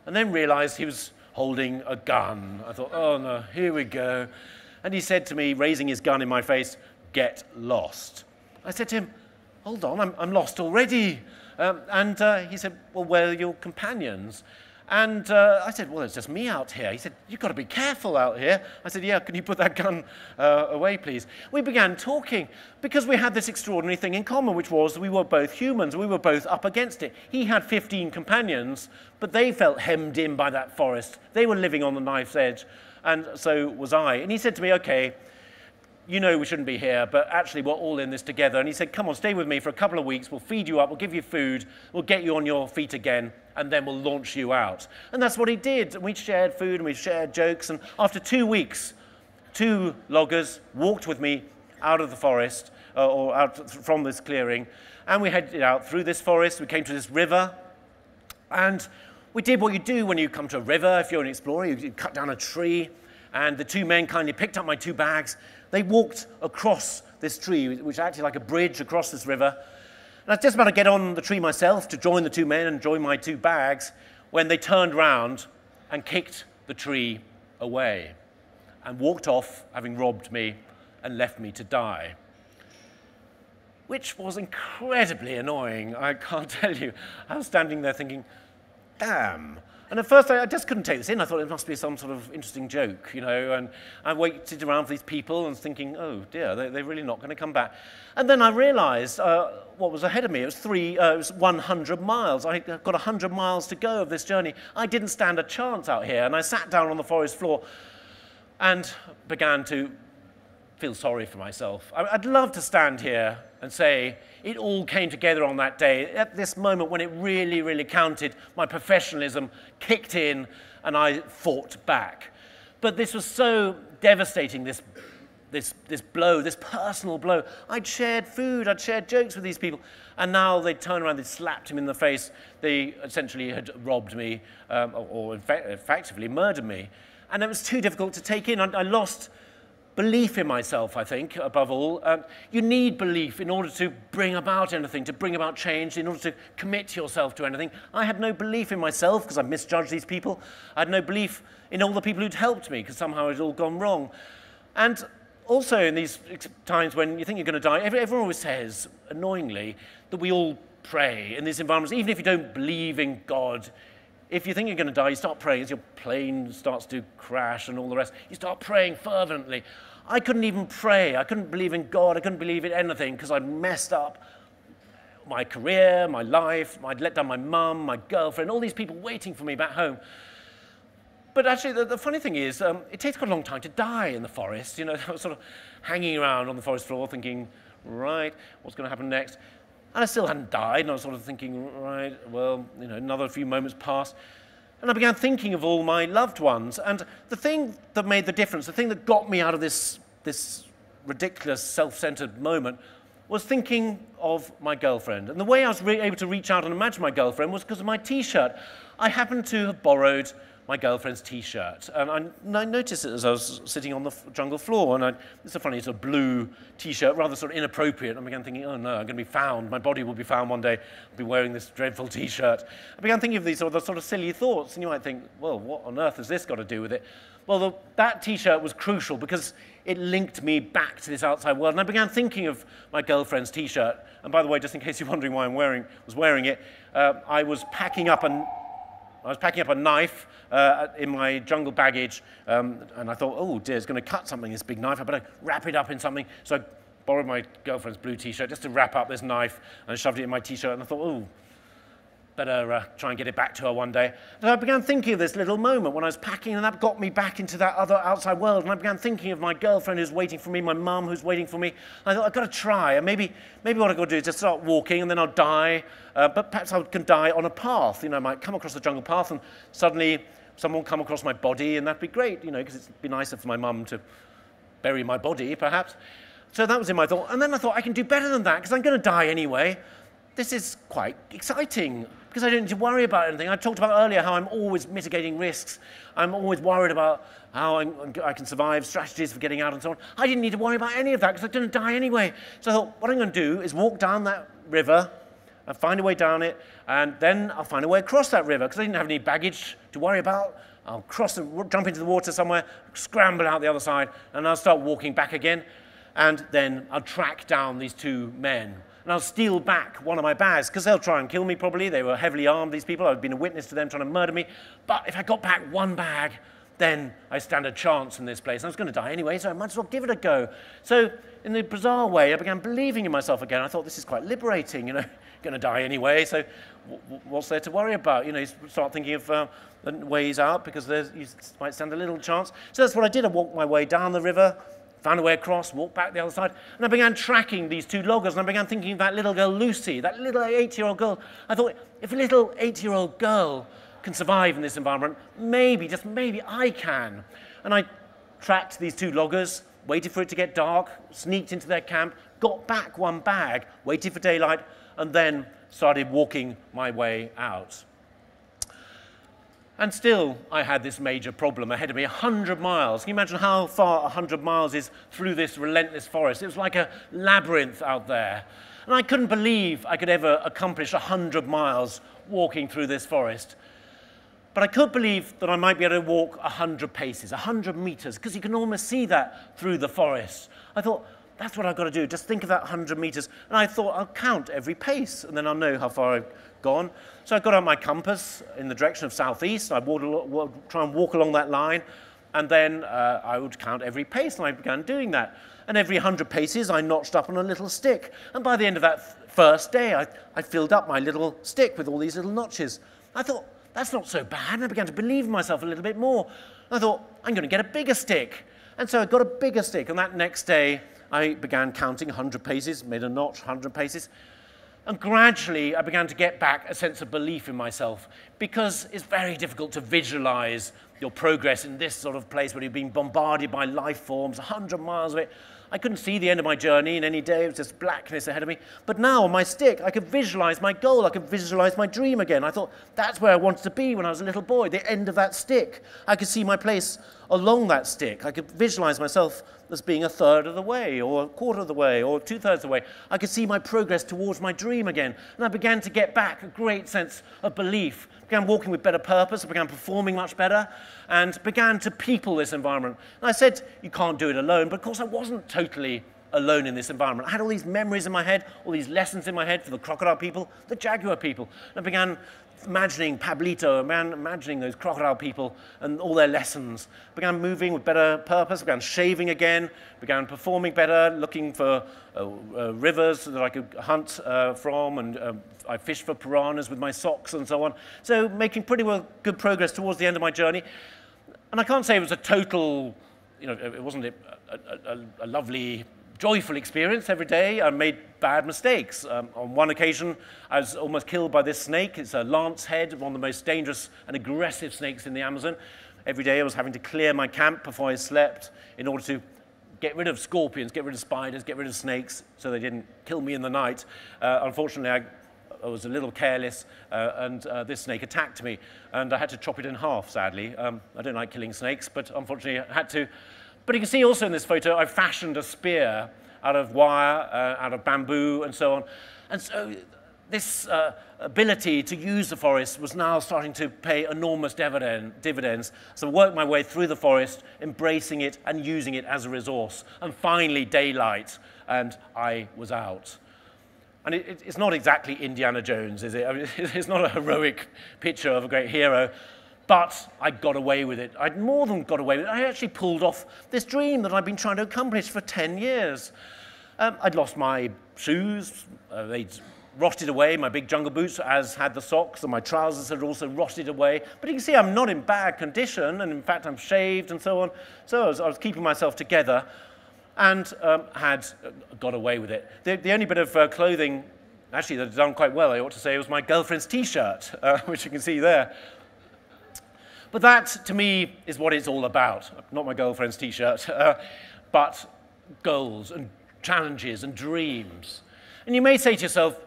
and then realized he was holding a gun. I thought, oh no, here we go. And he said to me, raising his gun in my face, "Get lost." I said to him, "Hold on, I'm lost already." He said, "Well, where are your companions?" And I said, "Well, it's just me out here." He said, "You've got to be careful out here." I said, "Yeah, can you put that gun away, please?" We began talking because we had this extraordinary thing in common, which was we were both humans. We were both up against it. He had 15 companions, but they felt hemmed in by that forest. They were living on the knife's edge, and so was I. And he said to me, "Okay, you know we shouldn't be here, but actually we're all in this together." And he said, "Come on, stay with me for a couple of weeks. We'll feed you up, we'll give you food, we'll get you on your feet again, and then we'll launch you out." And that's what he did. And we shared food and we shared jokes. And after 2 weeks, 2 loggers walked with me out of the forest, or out from this clearing. And we headed out through this forest. We came to this river. And we did what you do when you come to a river. If you're an explorer, you cut down a tree. And the 2 men kindly picked up my 2 bags. They walked across this tree, which acted like a bridge across this river. And I was just about to get on the tree myself to join the 2 men and join my 2 bags when they turned round and kicked the tree away and walked off, having robbed me and left me to die. Which was incredibly annoying, I can't tell you. I was standing there thinking, damn. And at first, I just couldn't take this in. I thought it must be some sort of interesting joke, you know, and I waited around for these people and thinking, oh dear, they're really not going to come back. And then I realized what was ahead of me. It was 100 miles. I got 100 miles to go of this journey. I didn't stand a chance out here, and I sat down on the forest floor and began to feel sorry for myself. I'd love to stand here and say, it all came together on that day, at this moment when it really, really counted. My professionalism kicked in and I fought back. But this was so devastating, this blow, this personal blow. I'd shared food, I'd shared jokes with these people, and now they'd turned around, they'd slapped him in the face. They essentially had robbed me, or effectively murdered me. And it was too difficult to take in. I lost belief in myself, I think, above all. You need belief in order to bring about anything, to bring about change, in order to commit yourself to anything. I had no belief in myself because I misjudged these people. I had no belief in all the people who'd helped me because somehow it had all gone wrong. And also in these times when you think you're going to die, everyone always says, annoyingly, that we all pray in these environments, even if you don't believe in God. If you think you're going to die, you start praying as your plane starts to crash and all the rest. You start praying fervently. I couldn't even pray. I couldn't believe in God. I couldn't believe in anything because I'd messed up my career, my life. I'd let down my mum, my girlfriend, all these people waiting for me back home. But actually, the funny thing is, it takes quite a long time to die in the forest. You know, I was sort of hanging around on the forest floor thinking, right, what's going to happen next? And I still hadn't died, and I was sort of thinking, right, well, you know, another few moments passed. And I began thinking of all my loved ones. And the thing that made the difference, the thing that got me out of this ridiculous, self-centered moment, was thinking of my girlfriend. And the way I was able to reach out and imagine my girlfriend was because of my T-shirt. I happened to have borrowed my girlfriend's T-shirt. And I noticed it as I was sitting on the jungle floor. And it's a funny sort of blue T-shirt, rather sort of inappropriate. I began thinking, oh no, I'm going to be found. My body will be found one day. I'll be wearing this dreadful T-shirt. I began thinking of these sort of silly thoughts. And you might think, well, what on earth has this got to do with it? Well, that T-shirt was crucial because it linked me back to this outside world. And I began thinking of my girlfriend's T-shirt. And by the way, just in case you're wondering why I was wearing it, I was packing up a knife in my jungle baggage, and I thought, oh dear, it's going to cut something, this big knife. I better wrap it up in something. So I borrowed my girlfriend's blue T-shirt just to wrap up this knife, and I shoved it in my T-shirt, and I thought, oh, better try and get it back to her one day. And I began thinking of this little moment when I was packing, and that got me back into that other outside world. And I began thinking of my girlfriend who's waiting for me, my mum who's waiting for me. And I thought, I've got to try. And maybe what I've got to do is just start walking, and then I'll die. But perhaps I can die on a path. You know, I might come across the jungle path, and suddenly someone will come across my body, and that'd be great, you know, because it'd be nicer for my mum to bury my body, perhaps. So that was in my thought. And then I thought, I can do better than that, because I'm going to die anyway. this is quite exciting because I don't need to worry about anything. I talked about earlier how I'm always mitigating risks. I'm always worried about how I can survive, strategies for getting out and so on. I didn't need to worry about any of that because I didn't die anyway. So I thought, what I'm going to do is walk down that river, I'll find a way down it, and then I'll find a way across that river because I didn't have any baggage to worry about. I'll jump into the water somewhere, scramble out the other side, and I'll start walking back again. And then I'll track down these two men. And I'll steal back one of my bags, because they'll try and kill me probably. They were heavily armed, these people. I've been a witness to them trying to murder me. But if I got back one bag, then I stand a chance in this place. I was going to die anyway, so I might as well give it a go. So in the bizarre way, I began believing in myself again. I thought, this is quite liberating, you know, going to die anyway, so what's there to worry about? You know, you start thinking of ways out, because you might stand a little chance. So that's what I did. I walked my way down the river, found a way across, walked back the other side, and I began tracking these two loggers, and I began thinking of that little girl, Lucy, that little 8-year-old girl. I thought, if a little 8-year-old girl can survive in this environment, maybe, just maybe I can. And I tracked these two loggers, waited for it to get dark, sneaked into their camp, got back one bag, waited for daylight, and then started walking my way out. And still, I had this major problem ahead of me, 100 miles. Can you imagine how far 100 miles is through this relentless forest? It was like a labyrinth out there. And I couldn't believe I could ever accomplish 100 miles walking through this forest. But I could believe that I might be able to walk 100 paces, 100 meters, because you can almost see that through the forest. I thought, that's what I've got to do, just think of that 100 meters. And I thought, I'll count every pace, and then I'll know how far I've gone. So I got out my compass in the direction of southeast. I try and walk along that line, and then I would count every pace, and I began doing that. And every 100 paces, I notched up on a little stick. And by the end of that first day, I filled up my little stick with all these little notches. I thought, that's not so bad. And I began to believe in myself a little bit more. I thought, I'm going to get a bigger stick. And so I got a bigger stick. And that next day, I began counting 100 paces, made a notch, 100 paces. And gradually, I began to get back a sense of belief in myself, because it's very difficult to visualize your progress in this sort of place where you've been bombarded by life forms, 100 miles of it. I couldn't see the end of my journey in any day. It was just blackness ahead of me. But now on my stick, I could visualize my goal. I could visualize my dream again. I thought that's where I wanted to be when I was a little boy, the end of that stick. I could see my place along that stick. I could visualize myself as being a third of the way, or a quarter of the way, or 2/3 of the way. I could see my progress towards my dream again. And I began to get back a great sense of belief. I began walking with better purpose. I began performing much better, and began to people this environment. And I said, you can't do it alone, but of course I wasn't totally alone in this environment. I had all these memories in my head, all these lessons in my head for the crocodile people, the jaguar people. And I began imagining Pablito, imagining those crocodile people and all their lessons. Began moving with better purpose, began shaving again, began performing better, looking for rivers that I could hunt from, and I fished for piranhas with my socks and so on. So making pretty well good progress towards the end of my journey. And I can't say it was a total, you know, it wasn't a lovely, joyful experience every day. I made bad mistakes. On one occasion, I was almost killed by this snake. It's a lance head, one of the most dangerous and aggressive snakes in the Amazon. Every day I was having to clear my camp before I slept in order to get rid of scorpions, get rid of spiders, get rid of snakes, so they didn't kill me in the night. Unfortunately, I was a little careless, and this snake attacked me, and I had to chop it in half, sadly. I don't like killing snakes, but unfortunately I had to. But you can see also in this photo, I fashioned a spear out of wire, out of bamboo, and so on. And so this ability to use the forest was now starting to pay enormous dividends. So I worked my way through the forest, embracing it and using it as a resource. And finally, daylight, and I was out. And it's not exactly Indiana Jones, is it? I mean, it's not a heroic picture of a great hero. But I got away with it. I'd more than got away with it. I actually pulled off this dream that I'd been trying to accomplish for 10 years. I'd lost my shoes. They'd rotted away, my big jungle boots, as had the socks, and my trousers had also rotted away. But you can see I'm not in bad condition, and in fact I'm shaved and so on. So I was keeping myself together, and had got away with it. The only bit of clothing, actually, that had done quite well, I ought to say, was my girlfriend's T-shirt, which you can see there. But that, to me, is what it's all about. Not my girlfriend's T-shirt, but goals and challenges and dreams. And you may say to yourself,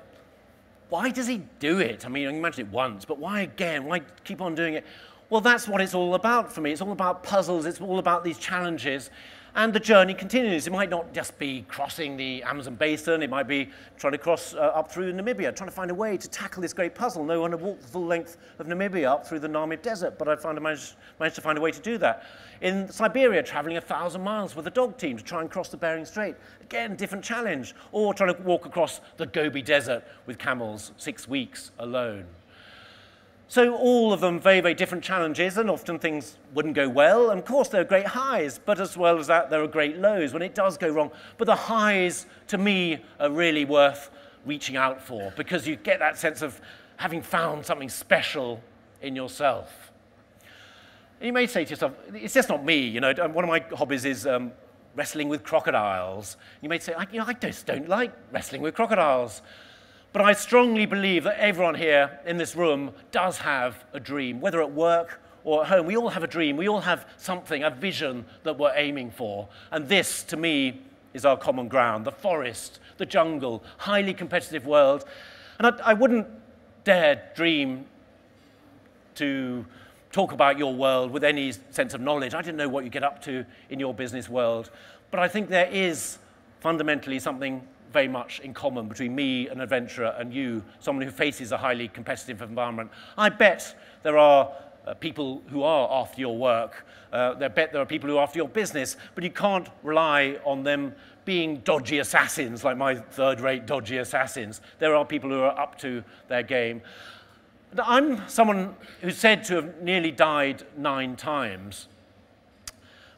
why does he do it? I mean, I can imagine it once, but why again? Why keep on doing it? Well, that's what it's all about for me. It's all about puzzles. It's all about these challenges. And the journey continues. It might not just be crossing the Amazon basin. It might be trying to cross up through Namibia, trying to find a way to tackle this great puzzle. No one had walked the full length of Namibia up through the Namib Desert, but I managed to find a way to do that. In Siberia, traveling 1,000 miles with a dog team to try and cross the Bering Strait. Again, different challenge. Or trying to walk across the Gobi Desert with camels, 6 weeks alone. So all of them very, very different challenges, and often things wouldn't go well. And of course, there are great highs, but as well as that, there are great lows when it does go wrong. But the highs, to me, are really worth reaching out for, because you get that sense of having found something special in yourself. And you may say to yourself, it's just not me. You know, one of my hobbies is wrestling with crocodiles. You may say, I just don't like wrestling with crocodiles. But I strongly believe that everyone here in this room does have a dream, whether at work or at home. We all have a dream. We all have something, a vision that we're aiming for. And this, to me, is our common ground, the forest, the jungle, highly competitive world. And I wouldn't dare dream to talk about your world with any sense of knowledge. I didn't know what you get up to in your business world. But I think there is fundamentally something very much in common between me, an adventurer, and you, someone who faces a highly competitive environment. I bet there are people who are after your work. I bet there are people who are after your business, but you can't rely on them being dodgy assassins, like my third-rate dodgy assassins. There are people who are up to their game. I'm someone who's said to have nearly died 9 times.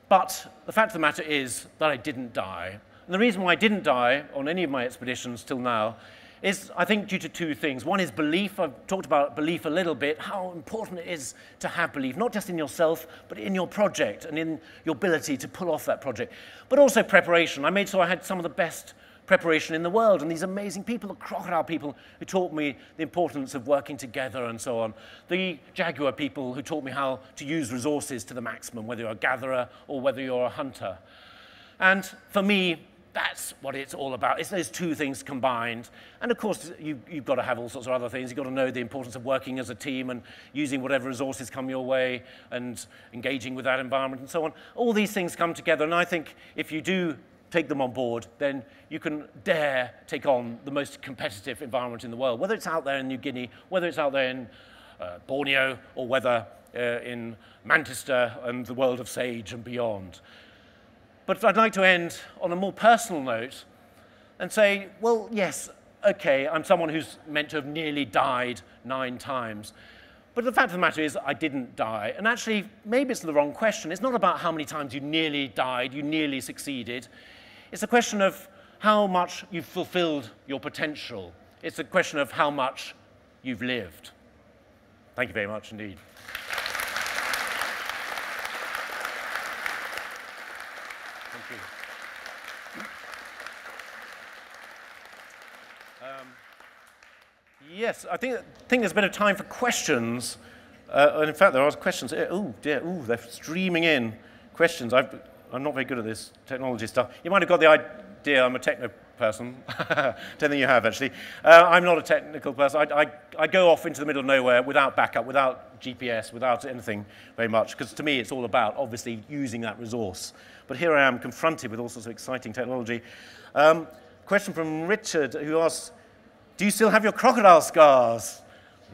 But the fact of the matter is that I didn't die. And the reason why I didn't die on any of my expeditions till now is, I think, due to 2 things. One is belief. I've talked about belief a little bit, how important it is to have belief, not just in yourself, but in your project and in your ability to pull off that project. But also preparation. I made sure I had some of the best preparation in the world, and these amazing people, the crocodile people who taught me the importance of working together and so on. The jaguar people who taught me how to use resources to the maximum, whether you're a gatherer or whether you're a hunter. And for me, that's what it's all about. It's those 2 things combined. And of course, you've got to have all sorts of other things. You've got to know the importance of working as a team and using whatever resources come your way and engaging with that environment and so on. All these things come together. And I think if you do take them on board, then you can dare take on the most competitive environment in the world, whether it's out there in New Guinea, whether it's out there in Borneo, or whether in Manchester and the world of sage and beyond. But I'd like to end on a more personal note and say, well, yes, okay, I'm someone who's meant to have nearly died 9 times. But the fact of the matter is, I didn't die. And actually, maybe it's the wrong question. It's not about how many times you nearly died, you nearly succeeded. It's a question of how much you've fulfilled your potential. It's a question of how much you've lived. Thank you very much indeed. Yes, I think there's a bit of time for questions. And in fact, there are questions. Oh, dear. Oh, they're streaming in questions. I'm not very good at this technology stuff. You might have got the idea I'm a techno person. Don't think you have, actually. I'm not a technical person. I go off into the middle of nowhere without backup, without GPS, without anything very much, because to me it's all about, obviously, using that resource. But here I am confronted with all sorts of exciting technology. Question from Richard, who asks, do you still have your crocodile scars?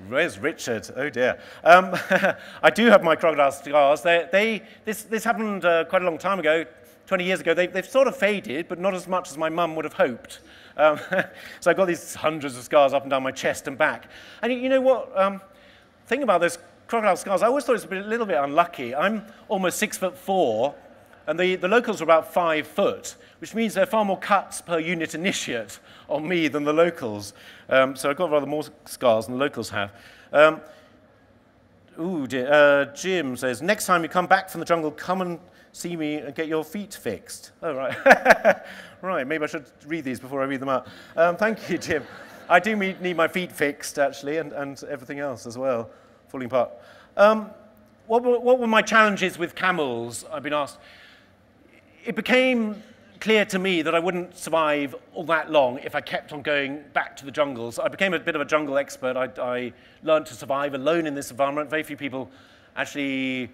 Where's Richard? Oh dear. I do have my crocodile scars. This happened quite a long time ago, 20 years ago. They've sort of faded, but not as much as my mum would have hoped. So I've got these hundreds of scars up and down my chest and back. And you know what? Thing about those crocodile scars, I always thought it was a little bit unlucky. I'm almost 6'4", and the locals are about 5 foot, which means there are far more cuts per unit initiate on me than the locals. So I've got rather more scars than the locals have. Ooh, dear. Jim says, next time you come back from the jungle, come and see me and get your feet fixed. Oh, right. Right, maybe I should read these before I read them out. Thank you, Jim. I do need my feet fixed, actually, and everything else as well, falling apart. What were my challenges with camels, I've been asked. It became clear to me that I wouldn't survive all that long if I kept on going back to the jungles. I became a bit of a jungle expert. I learned to survive alone in this environment. Very few people actually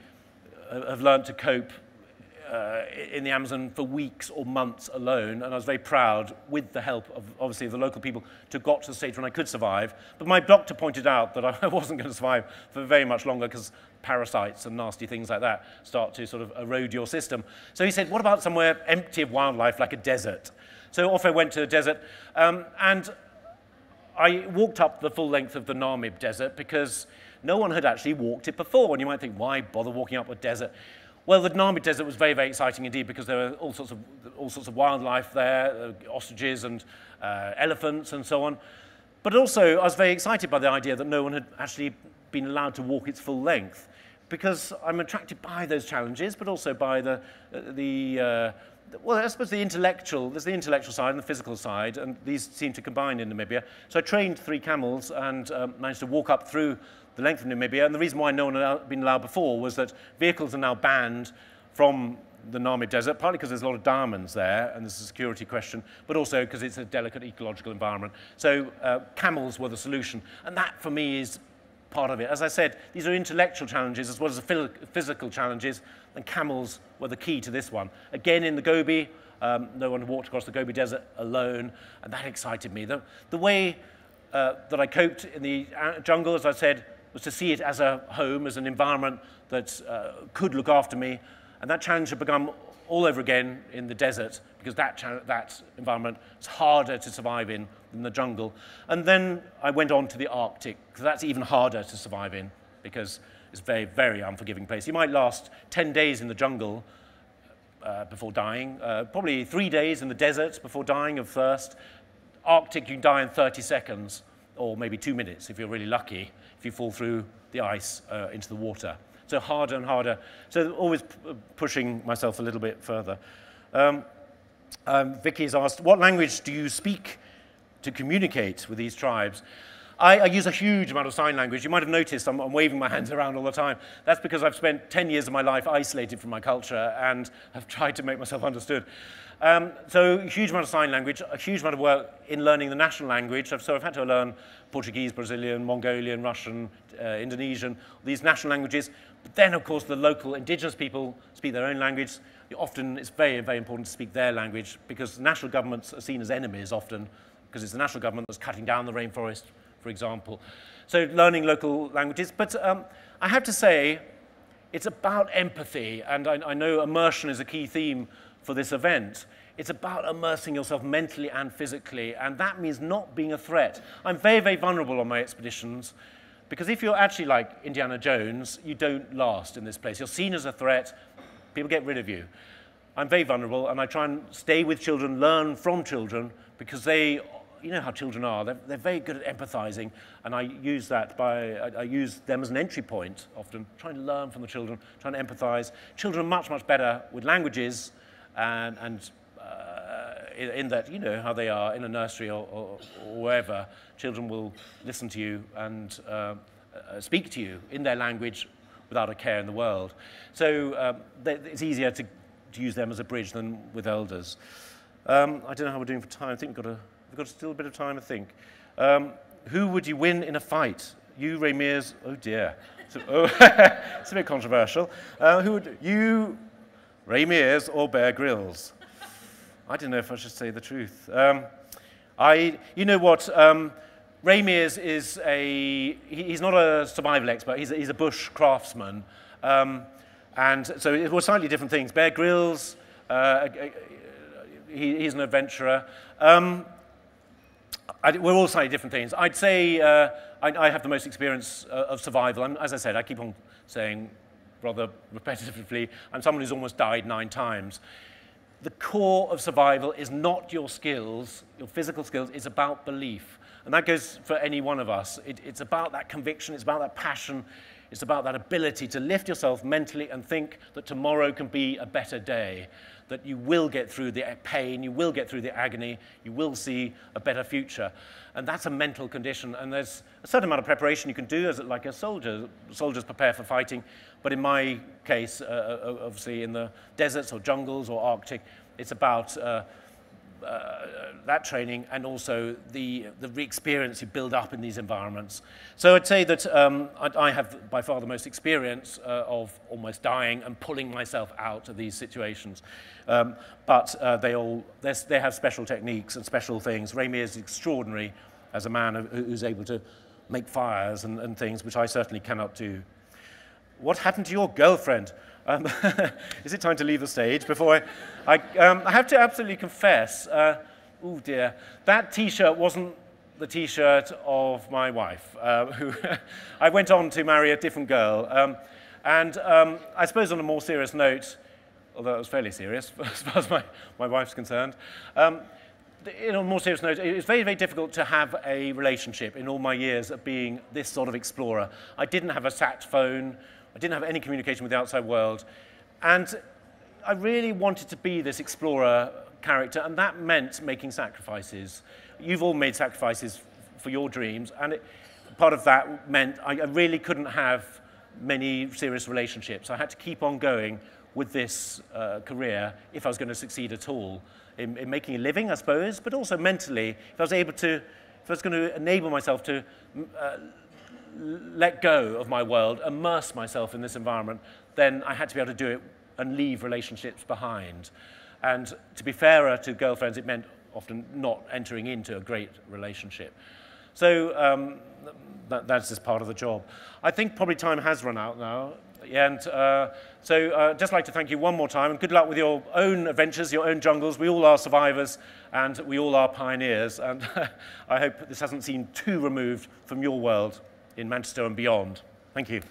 have learned to cope in the Amazon for weeks or months alone, and I was very proud, with the help of, obviously, the local people, to got to the stage when I could survive. But my doctor pointed out that I wasn't going to survive for very much longer because parasites and nasty things like that start to sort of erode your system. So he said, what about somewhere empty of wildlife, like a desert? So off I went to the desert, and I walked up the full length of the Namib Desert because no one had actually walked it before. And you might think, why bother walking up a desert? Well, the Namib Desert was very, very exciting indeed because there were all sorts of wildlife there, ostriches and elephants and so on. But also, I was very excited by the idea that no one had actually been allowed to walk its full length, because I'm attracted by those challenges, but also by well, I suppose there's the intellectual side and the physical side, and these seem to combine in Namibia. So I trained 3 camels and managed to walk up through the length of Namibia, and the reason why no one had been allowed before was that vehicles are now banned from the Namib Desert, partly because there's a lot of diamonds there, and there's a security question, but also because it's a delicate ecological environment. So camels were the solution, and that, for me, is part of it. As I said, these are intellectual challenges as well as the physical challenges, and camels were the key to this one. Again, in the Gobi, no one walked across the Gobi Desert alone, and that excited me. The way that I coped in the jungle, as I said, was to see it as a home, as an environment that could look after me. And that challenge had begun all over again in the desert, because that environment is harder to survive in than the jungle. And then I went on to the Arctic, because that's even harder to survive in, because it's a very, very unforgiving place. You might last 10 days in the jungle before dying, probably 3 days in the desert before dying of thirst. Arctic, you can die in 30 seconds, or maybe 2 minutes if you're really lucky, if you fall through the ice into the water. So harder and harder. So always pushing myself a little bit further. Vicky has asked, what language do you speak to communicate with these tribes? I use a huge amount of sign language. You might have noticed I'm waving my hands around all the time. That's because I've spent 10 years of my life isolated from my culture and have tried to make myself understood. So a huge amount of sign language, a huge amount of work in learning the national language. So I've had to learn Portuguese, Brazilian, Mongolian, Russian, Indonesian, these national languages. But then, of course, the local indigenous people speak their own language. Often it's very, very important to speak their language, because national governments are seen as enemies often, because it's the national government that's cutting down the rainforest, for example. So learning local languages. But I have to say, it's about empathy, and I know immersion is a key theme for this event. It's about immersing yourself mentally and physically, and that means not being a threat. I'm very, very vulnerable on my expeditions, because if you're actually like Indiana Jones, you don't last in this place. You're seen as a threat, people get rid of you. I'm very vulnerable, and I try and stay with children, learn from children, because they, you know how children are, they're very good at empathizing, and I use that I use them as an entry point often, trying to learn from the children, trying to empathize. Children are much, much better with languages, and in that, you know how they are in a nursery or wherever, children will listen to you and speak to you in their language without a care in the world. So it's easier to use them as a bridge than with elders. I don't know how we're doing for time. I think we've got still a bit of time, I think. Who would you win in a fight? You, Ray Mears? Oh dear. It's a bit controversial. Who would you, Ray Mears or Bear Grylls? I don't know if I should say the truth. You know what? Ray Mears is he's not a survival expert. He's a bush craftsman. And so it was slightly different things. Bear Grylls, he's an adventurer. We're all slightly different things. I'd say I have the most experience of survival. As I said, I keep on saying rather repetitively, I'm someone who's almost died 9 times. The core of survival is not your skills, your physical skills, it's about belief. And that goes for any one of us. It's about that conviction, it's about that passion, it's about that ability to lift yourself mentally and think that tomorrow can be a better day, that you will get through the pain, you will get through the agony, you will see a better future. And that's a mental condition, and there's a certain amount of preparation you can do as like a soldier. Soldiers prepare for fighting, But in my case, obviously in the deserts or jungles or Arctic, it's about that training and also the experience you build up in these environments. So I'd say that I have by far the most experience of almost dying and pulling myself out of these situations. But they have special techniques and special things. Remy is extraordinary as a man who's able to make fires and things, which I certainly cannot do. What happened to your girlfriend? Is it time to leave the stage before I have to absolutely confess, oh dear, that T-shirt wasn't the T-shirt of my wife, who I went on to marry a different girl. I suppose on a more serious note, although it was fairly serious as far as my wife's concerned, in a more serious note, it was very, very difficult to have a relationship in all my years of being this sort of explorer. I didn't have a sat phone. I didn't have any communication with the outside world. And I really wanted to be this explorer character, and that meant making sacrifices. You've all made sacrifices for your dreams, and part of that meant I really couldn't have many serious relationships. I had to keep on going with this career if I was going to succeed at all in making a living, I suppose, but also mentally, if I was going to enable myself to let go of my world, immerse myself in this environment, then I had to be able to do it and leave relationships behind. And to be fairer to girlfriends, it meant often not entering into a great relationship. So that's just part of the job. I think probably time has run out now. And so just like to thank you one more time, and good luck with your own adventures, your own jungles. We all are survivors, and we all are pioneers. And I hope this hasn't seemed too removed from your world in Manchester and beyond. Thank you.